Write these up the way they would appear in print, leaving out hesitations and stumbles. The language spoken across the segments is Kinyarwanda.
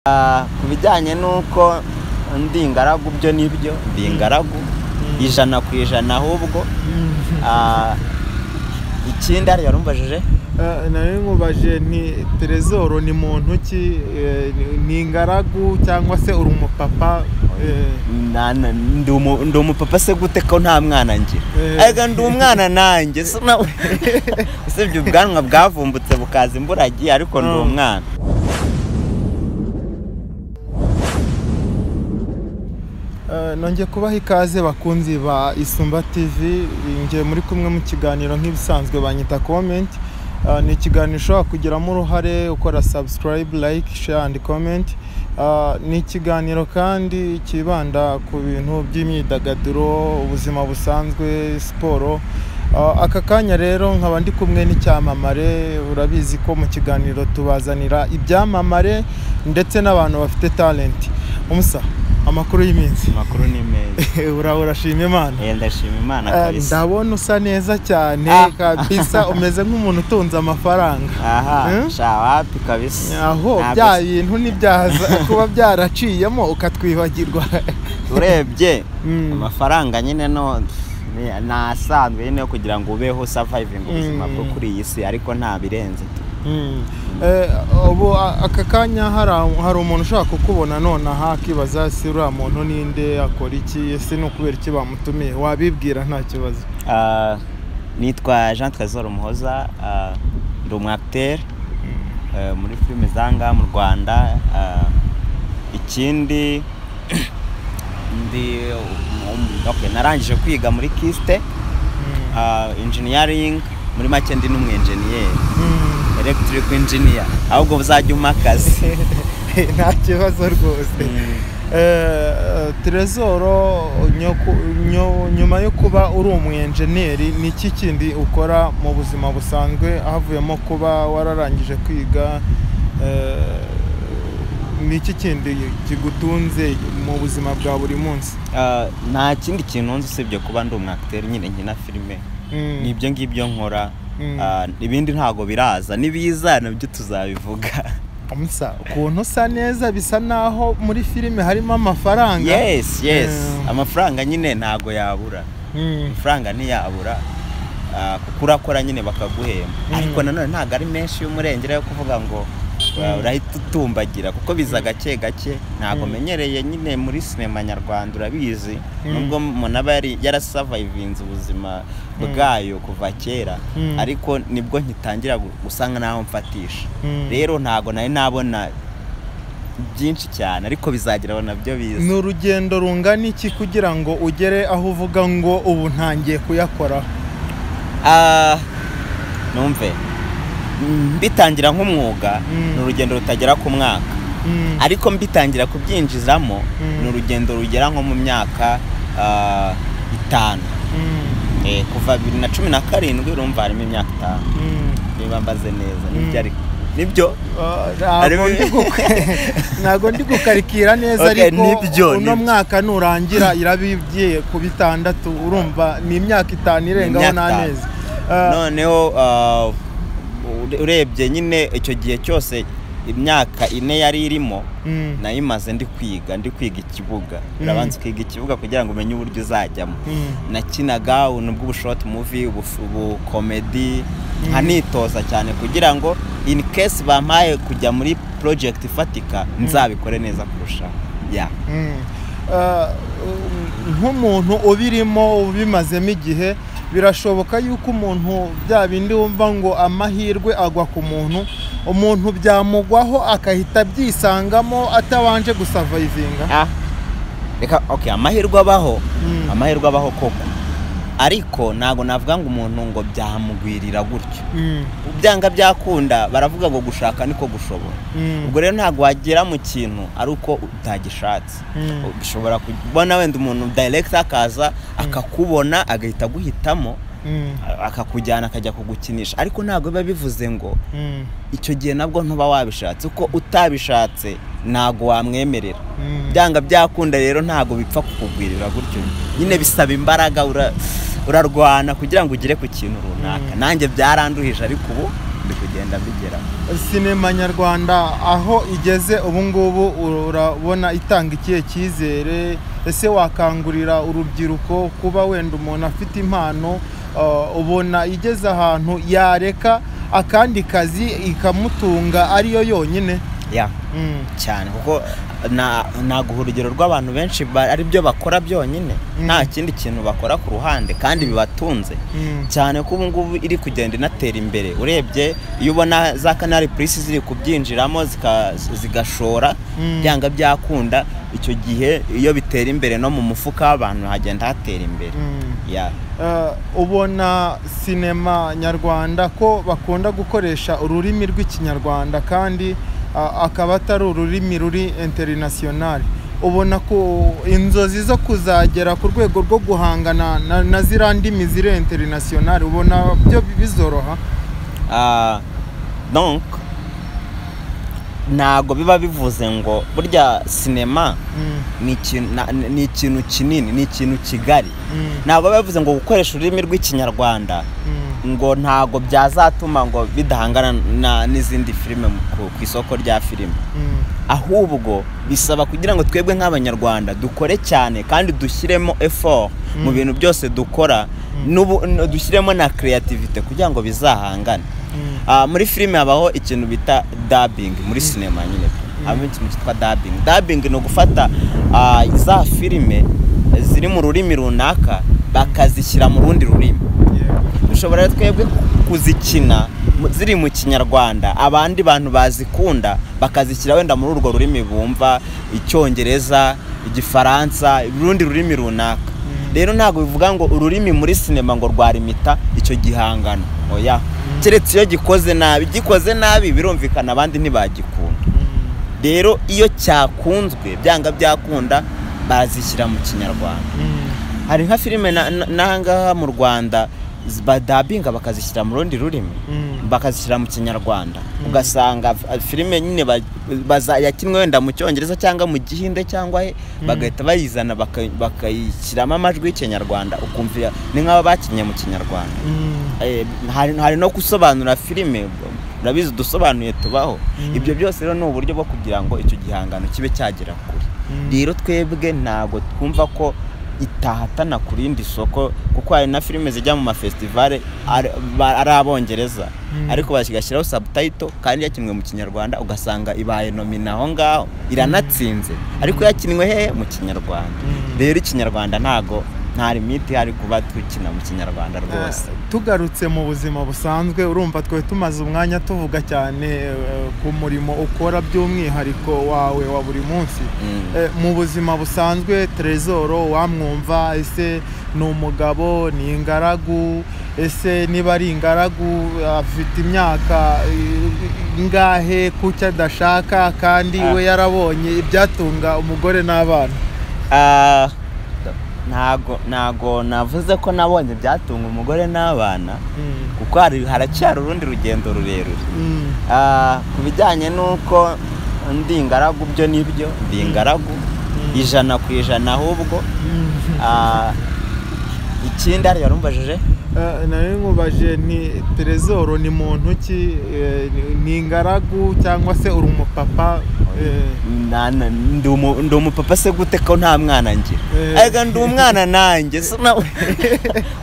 Ku bijyanye nuko ndi ingaragu byo nibyo ndi ingaragu ijana ku ijana ahubwo ikindi ari yarumbajije nari nkubaje ni Trezor ni muntu ki ni ingaragu cyangwa se uri umupapa ndi umupapa se gute ko nta mwana ngira ega ndi umwana nanjye usibye ubwanwa bwavumbutse bukaza imburagiye ariko ndi umwana. Nongeye kubaha ikaze bakunzi ba Isumba TV, ngiye muri kumwe mu kiganiro nk'ibisanzwe banyita comment. Ni ikiganiro ushobora kugiramo uruhare ukora subscribe, like, share and comment. Ni ikiganiro kandi kibanda ku bintu by'imyidagaduro, ubuzima busanzwe, siporo. Aka kanya rero nkaba ndi kumwe n'icyamamare, urabizi ko mu kiganiro tubazanira ibyamamare ndetse n'abantu bafite talent. Umusa amakuru y'iminsi. Amakuru ni meza. Urashima Imana? Ndashima Imana kabisa. Ndabona usa neza cyane kabisa, umeze nk'umuntu utunze amafaranga. Aha, shawapi kabisa. Aho bya bintu nibyaza kuba byaraciyemo ukatwibagirwa. Urebye amafaranga nyine no nasanzwe nyine kugira ngo ubeho surviving ubuzima bwo kuri iyi si, ariko nta birenze. Ubu aka kanya hari umuntu ushaka kukubona none aha akibaza si uriya muntu ninde, akora iki, ese ni ukubera iki bamutumiye, wabibwira nta kibazo. Nitwa Jean Trezor Umuhoza, ndi umwacteur muri filime zanga mu Rwanda. Ikindi narangije kwiga muri Kiste engineering, muri make ndi n'umwenjeniyeri, electrical engineer, ahubwo uzajya umakazi. Nta kibazo rwose. Trezor, nyuma yo kuba uri umwenjeniyeri, ni iki kindi ukora mu buzima busanzwe havuyemo kuba wararangije kwiga? Ni iki kindi kigutunze mu buzima bwa buri munsi? Nta kindi kintu nzi usibye kuba ndi umwacteur nyine nkina filime. Nibyo ngibyo nkora. Ibindi ntago biraza, nibiza nabyo tuzabivuga. Umusa ukuntu usa neza, bisa naho muri filime harimo amafaranga. Yes. Amafaranga nyine ntago yabura. Amafaranga ntiyabura. Kuko urakora nyine bakaguhemba. Ariko nanone ntago ari menshi y'umurengera yo kuvuga ngo urahita utumbagira, kuko biza gake gake. Ntago menyereye nyine muri sinema nyarwanda, urabizi nubwo umuntu aba yarasurvivinze ubuzima bwayo kuva kera, ariko nibwo nkitangira gusanga naho mfatisha. Rero ntago nari nabona byinshi cyane, ariko bizagira nabyo biza. Ni urugendo rungana iki kugira ngo ugere aho uvuga ngo ubu ntangiye kuyakora? Numve mbitangira nk'umwuga ni urugendo rutagera ku mwaka, ariko mbitangira kubyinjizamo ni urugendo rugera nko mu myaka 5. Kuva 2017 urumva harimo imyaka 5. Niba mbaze neza nibyo ntago ndi gukarikira neza, ariko uno mwaka nurangira irabigiye ku 6, urumva ni imyaka 5 irengaho n'amezi. Noneho urebye nyine icyo gihe cyose imyaka 4 yari irimo, nayimaze ndi kwiga ikibuga. Urabanza ukiga ikibuga kugira ngo umenye uburyo uzajyamo. Nakinaga nubwo short movie, ubu comedy, nkanitoza cyane kugira ngo in case bampaye kujya muri project ifatika nzabikore neza kurusha. Nk'umuntu ubirimo ubimazemo igihe, birashoboka yuko umuntu bya bindi wumva ngo amahirwe agwa ku umuntu byamugwaho akahita byisangamo atabanje gusurvivinga? Reka amahirwe abaho koko, ariko ntago navuga ngo umuntu ngo byamugwirira gutyo. Byanga byakunda baravuga ngo gushaka niko gushobora. Ubwo rero ntago wagera mu kintu ari uko utagishatse. Bishobora kubona wenda umuntu director akaza akakubona agahita guhitamo, akakujyana akajya kugukinisha, ariko ntago biba bivuze ngo icyo gihe nabwo ntuba wabishatse. Uko utabishatse ntago wamwemerera. Byanga byakunda rero ntago bipfa kukugwirira gutyo, nyine bisaba imbaraga, urarwana kugira ngo ugire ku kintu runaka. Nanjye byaranduhije, ariko ubu ndi kugenda bigera. Sinema nyarwanda aho igeze ubu ngubu urabona itanga ikihe cyizere? Ese wakangurira urubyiruko kuba wenda umuntu afite impano ubona igeze ahantu yareka akandi kazi ikamutunga ariyo yonyine? Cyane kuko naguha urugero rw'abantu benshi ari byo bakora byonyine nta kindi kintu bakora ku ruhande kandi bibatunze cyane ko ubu ngubu iri kugenda inatera imbere. Urebye iyo ubona za Canal Plus ziri kubyinjiramo zigashora byanga byakunda, icyo gihe iyo bitera imbere no mu mufuka w'abantu hagenda hatera imbere. Ubona sinema nyarwanda ko bakunda gukoresha ururimi rw'ikinyarwanda kandi akaba atari ururimi ruri international. Ubona ko inzozi zo kuzagera ku rwego rwo guhangana na ziriya ndimi ziri international ubona byo bizoroha? Donc ntago biba bivuze ngo burya sinema ni ikintu kinini, ni ikintu kigari. Ntabwo bivuze ngo gukoresha ururimi rw'ikinyarwanda ngo ntago byazatuma ngo bidahangana n'izindi filime ku isoko rya filime. Ahubwo bisaba kugira ngo twebwe nk'abanyarwanda dukore cyane kandi dushyiremo effort mu bintu byose dukora, dushyiremo na creativity kugira ngo bizahangane. Muri filime habaho ikintu bita dubbing muri sinema nyine. Habaho ikintu cyitwa dubbing. Dubbing ni ugufata za filime ziri mu rurimi runaka bakazishyira mu rundi rurimi. Dushobora twebwe kuzikina ziri mu kinyarwanda, abandi bantu bazikunda bakazishyira wenda muri urwo rurimi bumva, Icyongereza, Igifaransa, urundi rurimi runaka. Rero ntabwo bivuga ngo ururimi muri sinema ngo rwarimita icyo gihangano. Oya, keretse iyo gikoze nabi birumvikana abandi ntibagikunda. Rero iyo cyakunzwe byanga byakunda bazishyira mu kinyarwanda. Hari nka filime n'ahangaha mu Rwanda badabinga bakazishyira mu rundi rurimi bakazishyira mu kinyarwanda, ugasanga filime nyine yakinwe wenda mu Cyongereza cyangwa mu Gihinde cyangwa bagahita bayizana bakayishyiramo amajwi y'ikinyarwanda, ukumva ni nk'aba bakinye mu kinyarwanda. Hari no gusobanura filime, urabizi dusobanuye tubaho. Ibyo byose rero ni uburyo bwo kugira ngo icyo gihangano kibe cyagera kure. Rero twebwe ntago twumva ko itahatana ku rindi soko, kuko hari na filime zijya mu mafestivale ari Abongereza ariko basigashyiraho subtitle kandi yakinwe mu kinyarwanda, ugasanga ibaye nomina aho ngaho iranatsinze ariko yakinwe hehe mu kinyarwanda. Rero ikinyarwanda ntago nta limiti hari kuba twikina mu kinyarwanda rwose. Tugarutse mu buzima busanzwe, urumva twe tumaze umwanya tuvuga cyane ku murimo ukora by'umwihariko wawe wa buri munsi. Mu buzima busanzwe Trezoro wamwumva, ese ni umugabo, ni ingaragu? Ese niba ari ingaragu afite imyaka ingahe, kuki adashaka kandi we yarabonye ibyatunga umugore n'abana? Ntago navuze ko nabonye byatunga umugore n'abana, kuko haracyari urundi rugendo rurerure. Ku bijyanye n'uko ndi ingaragu, byo nibyo ndi ingaragu 100%. Ahubwo ikindi ari yarumbajije nari nkubaje ni Trezoro ni muntu ki, ni ingaragu cyangwa se uri umupapa? Ndi umupapa se gute ko nta mwana ngira? Ega ndi umwana nanjye,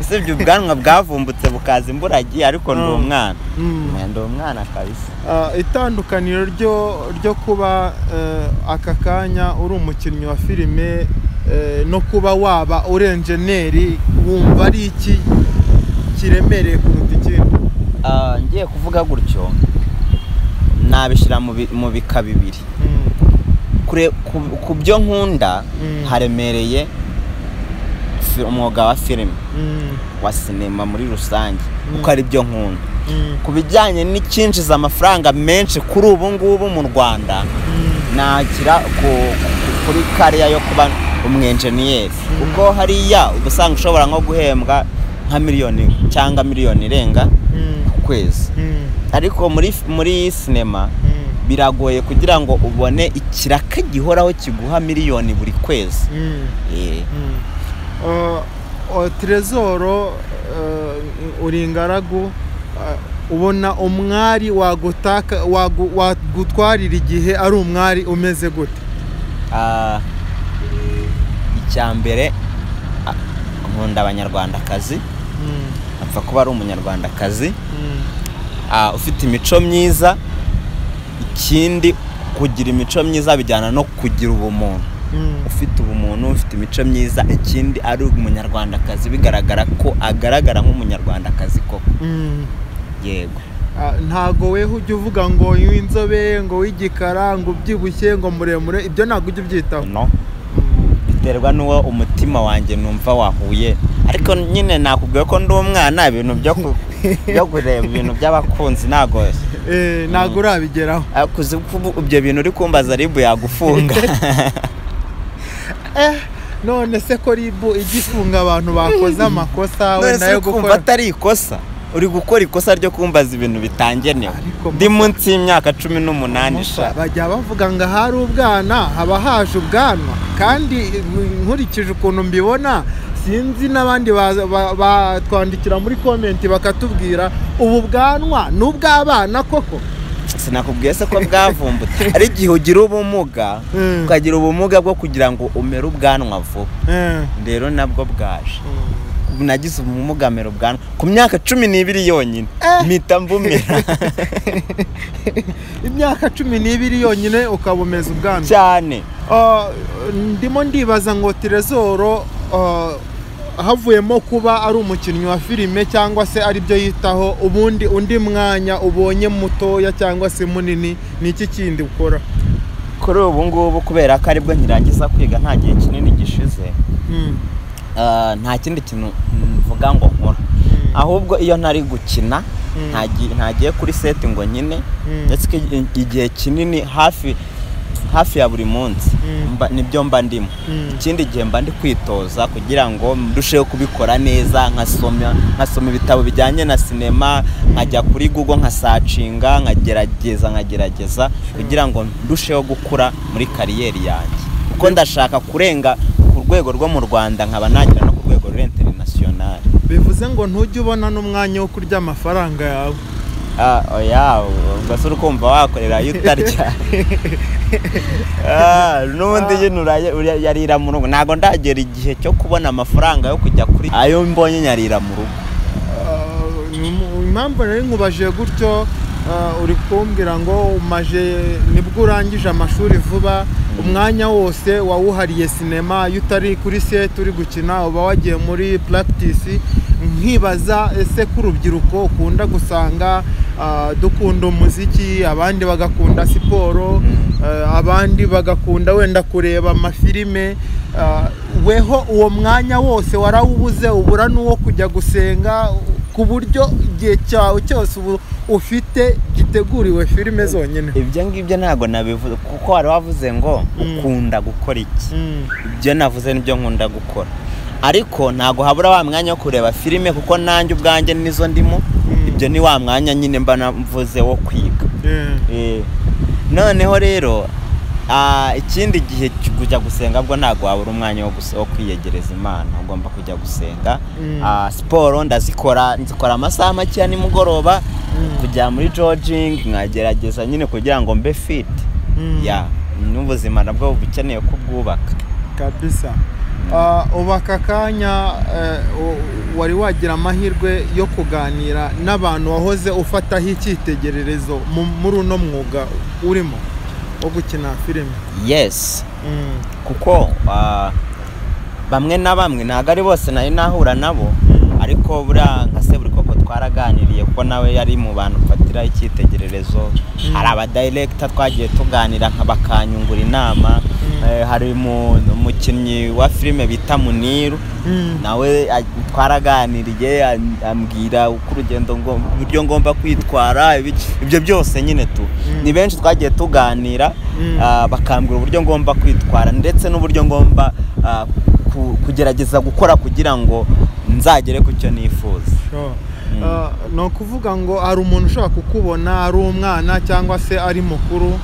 usibye ubwanwa bwavumbutse bukaza imburagiye, ariko ndi umwana. Ndi umwana kabisa. Itandukaniro ryo kuba aka kanya uri umukinnyi wa filime no kuba waba uri enjeneri, wumva ari iki kiremereye kuruta ikindi? Ngiye kuvuga gutyo nabishyira mu bika bibiri. Ku byo nkunda haremereye umwuga wa filime wa sinema muri rusange, kuko ari byo nkunda. Ku bijyanye n'icyinjiza amafaranga menshi kuri ubu ngubu mu Rwanda, nagira kuri kariya yo kuba umwenjeniyeri, kuko hariya usanga ushobora nko guhembwa nka miliyoni cyangwa miliyoni irenga ku kwezi. Ariko muri sinema biragoye kugira ngo ubone ikiraka gihoraho kiguha miliyoni buri kwezi. Trezoro uri ingaragu, ubona umwari wagutwarira igihe ari umwari umeze gute? Icyambere nkunda abanyarwandakazi, apfa kuba ari umunyarwandakazi ufite imico myiza. Ikindi kugira imico myiza bijyana no kugira ubumuntu, ufite ubumuntu, ufite imico myiza. Ikindi ari umunyarwandakazi bigaragara ko agaragara nk'umunyarwandakazi koko. Yego. Ntago weho ujya uvuga ngo w'inzobe, ngo w'igikara, ngo ubyibushye, ngo muremure, ibyo ntago ujya ubyitaho? No, biterwa n'uwo umutima wanjye numva wahuye. Ariko nyine nakubwiye ko ndi umwana, ibintu byo kureba ibintu by'abakunzi ntago ntago urabigeraho. Kuzi ibyo bintu uri kumbaza ribu yagufunga. None se ko ribu igifunga abantu bakoze amakosa wenda yo gukora atari ikosa? Uri gukora ikosa ryo kumbaza ibintu bitangenewe. Ndi munsi y'imyaka 18. Bajya bavuga ngo hari ubwana haba haje ubwanwa, kandi nkurikije ukuntu mbibona sinzi n'abandi batwandikira muri comment bakatubwira ubu bwanwa n'ubw'abana koko. Sinakubwiye se ko bwavumbutse ari igihe ugira ubumuga, ukagira ubumuga bwo kugira ngo umere ubwanwa vuba. Rero nabwo bwaje. Nagize ubumuga mero ubwanwa ku myaka 12 yonyine, mpita mbumera. Imyaka 12 yonyine ukabumeza ubwanwa cyane. Ndimo ndibaza ngo Trezoro havuyemo kuba ari umukinnyi wa filime cyangwa se ari byo yitaho, ubundi undi mwanya ubonye mutoya cyangwa se munini ni iki kindi ukora? Kuri ubu ngubu kubera ko aribwo nkirangiza kwiga, nta gihe kinini gishize, nta kindi kintu mvuga ngo nkora. Ahubwo iyo ntari gukina ntagiye kuri set ngo nyine, ndetse igihe kinini hafi ya buri munsi nibyo mba ndimo. Ikindi gihe mba ndi kwitoza kugira ngo ndusheho kubikora neza, nkasoma ibitabo bijyanye na sinema, nkajya kuri Google nkasacinga, nkagerageza kugira ngo ndusheho gukura muri kariyeri yanjye, kuko ndashaka kurenga ku rwego rwo mu Rwanda nkaba nagira no ku rwego international. Bivuze ngo ntujye ubona n'umwanya wo kurya amafaranga yawe? Oya, ubwo uri kumva wakorera yutarya. N'ubundi yarira mu rugo, ntago ndagera igihe cyo kubona amafaranga yo kujya kuri ayo mbonye nyarira mu rugo. Impamvu nari nkubajije gutyo, uri kumbwira ngo nibwo urangije amashuri vuba, umwanya wose wawuhariye sinema, iyo utari kuri set uri gukina uba wagiye muri practice. Nkibaza ese ku rubyiruko ukunda gusanga dukunda umuziki, abandi bagakunda siporo, abandi bagakunda wenda kureba amafilime, weho uwo mwanya wose warawubuze, ubura n'uwo kujya gusenga, ku buryo igihe cyawe cyose ufite giteguriwe filime zonyine? Ibyo ngibyo ntago nabivuze, kuko wari wavuze ngo ukunda gukora iki. Ibyo navuze nibyo nkunda gukora, ariko ntago habura wa mwanya wo kureba filime, kuko nanjye ubwanjye nizo ndimo. Ibyo ni wa mwanya nyine mba navuze wo kwiga. Noneho rero ikindi gihe kujya gusenga bwo ntago wabura umwanya wo kwiyegereza Imana, ugomba kujya gusenga. Siporo nzikora amasaha make nimugoroba, kujya muri jogging, nkagerageza nyine kugira ngo mbe fit. N'ubuzima nabwo bukeneye kubwubaka kabisa. Ubaka kanya wari wagira amahirwe yo kuganira n'abantu wahoze ufataho icyitegererezo muri uno mwuga urimo wo gukina filime? Yes. Kuko bamwe na bamwe ntago ari bose nari nahura nabo, ariko buriya nka SEBURIKOKO twaraganiriye, kuko nawe yari mu bantu mfatira icyitegererezo. Hari abadirector twagiye tuganira bakanyungura inama. Hari umukinnyi wa filime bita Muri, nawe twaraganiriye, ambwira uko urugendo uburyo ngomba kwitwara, ibyo byose nyine ni benshi twagiye tuganira, bakambwira uburyo ngomba kwitwara ndetse n'uburyo ngomba kugerageza gukora kugira ngo nzagere ku cyo nifuza. No kuvuga ngo hari umuntu ushobora kukubona ari umwana cyangwa se ari mukuru,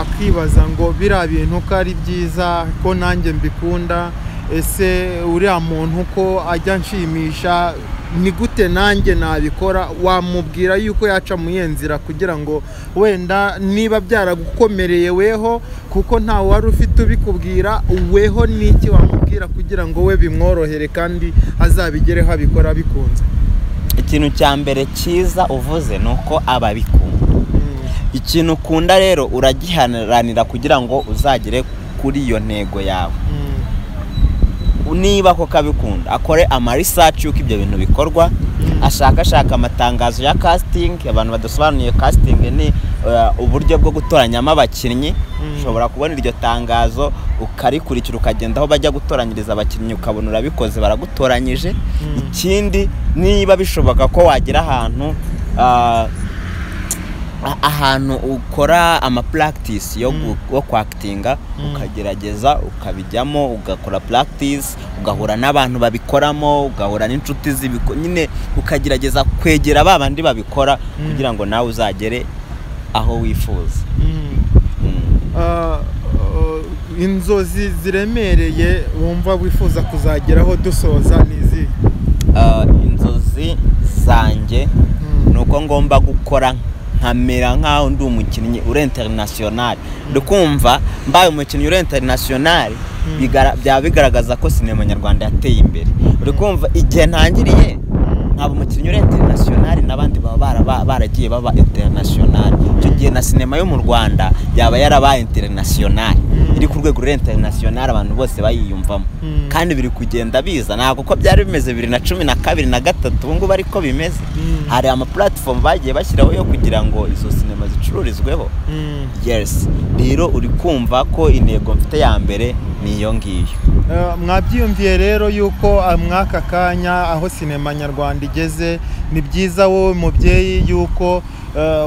akibaza ngo biriya bintu ko ari byiza, ko nanjye mbikunda, ese uriya muntu ko ajya nshimisha ni gute nanjye nabikora wamubwira yuko yaca mu yenzira kugira ngo wenda niba byaragukomereye weho kuko nta wari ufite ubikubwira weho niki wamubwira kugira ngo we bimworohere kandi azabigereho abikora bikunze ikintu cya mbere cyiza uvuze nuko ababikunda ikintu ukunda rero uragiharanira kugira ngo uzagere kuri iyo ntego yawe niba ko kabikunda akore ama research yuko ibyo bintu bikorwa ashaka amatangazo ya casting abantu badasobanuye casting ni uburyo bwo gutoranyamo abakinnyi ushobora kubona iryo tangazo ukarikurikira ukagenda aho bajya gutoranyiriza abakinnyi ukabona urabikoze baragutoranyije ikindi niba bishoboka ko wagira ahantu ukora ama practice yo kwactinga ukagerageza ukabijyamo ugakora practice ugahura n'abantu babikoramo ugahura n'inshuti nyine ukagerageza kwegera babandi babikora kugira ngo nawe uzagere aho wifuza inzozi ziremereye wumva wifuza kuzageraho dusoza nizi inzozi zanjye nuko ngomba gukora nkamera nkaho ndi umukinnyi uri international dukumva mbaye umukinnyi uri international byaba bigaragaza ko sinema nyarwanda yateye imbere uri kumva igihe ntangiriye nkaba umukinnyi uri international n'abandi baba baragiye baba international icyo gihe na sinema yo mu Rwanda yaba yarabaye international iri ku rwego rwa international abantu bose bayiyumvamo kandi biri kugenda biza ntabwo ko byari bimeze 2012 na 2013 ubu ngubu ariko bimeze hari ama platform bagiye bashyiraho yo kugira ngo izo sinema zicururizweho yes rero uri kumva ko intego mfite ya mbere ni iyo ngiyo mwabyiyumviye rero yuko mwaka kanya aho sinema nyarwanda igeze ni byiza wowe mubyeyi yuko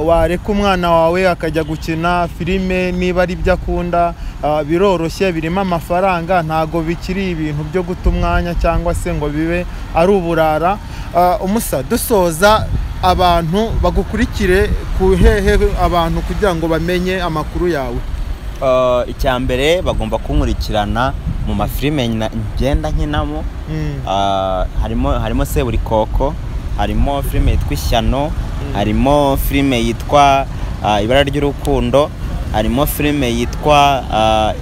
wareka umwana wawe akajya gukina filime niba ari byo akunda biroroshye birimo amafaranga ntago bikiri ibintu byo guta umwanya cyangwa se ngo bibe ari uburara umusa dusoza abantu bagukurikire kuhehe abantu kugira ngo bamenye amakuru yawe icya mbere bagomba kunkurikirana mu mafilime ngenda nkinamo harimo Seburikoko harimo filime yitwa Ishyano harimo filime yitwa Ibara ry'urukundo harimo filime yitwa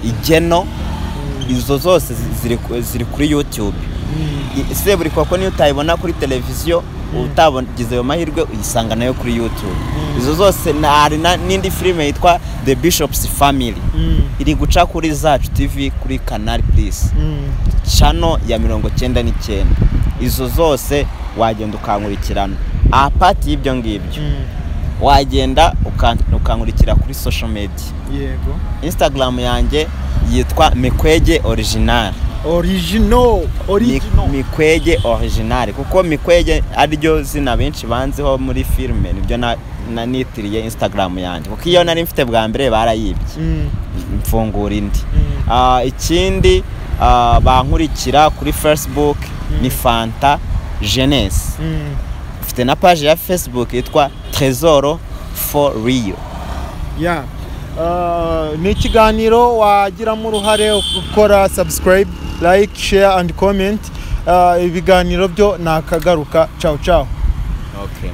Igeno izo zose ziri kuri YouTube Seburikoko niyo utayibona kuri televiziyo utagize ayo mahirwe uyisanga nayo kuri YouTube izo zose hari n'indi filime yitwa The Bishop's Family iri guca kuri Zacu TV kuri Canal Plus channel ya 99 izo zose wagenda ukankurikirana apart y'ibyo ngibyo wagenda ukankurikira kuri social media yego Instagram yanjye yitwa Mikwege original Mikwege original kuko Mikwege aryo zina benshi banziho muri filime nibyo nanitiriye Instagram yanjye kuko iyo nari mfite bwa mbere barayibye mfungura indi ikindi bankurikira kuri Facebook ni Fanta Jeunesse mfite na page ya Facebook yitwa Trésor for Rio ni ikiganiro wagiramo uruhare ukora subscribe like share and comment ibiganiro byo nakagaruka ciao ciao okay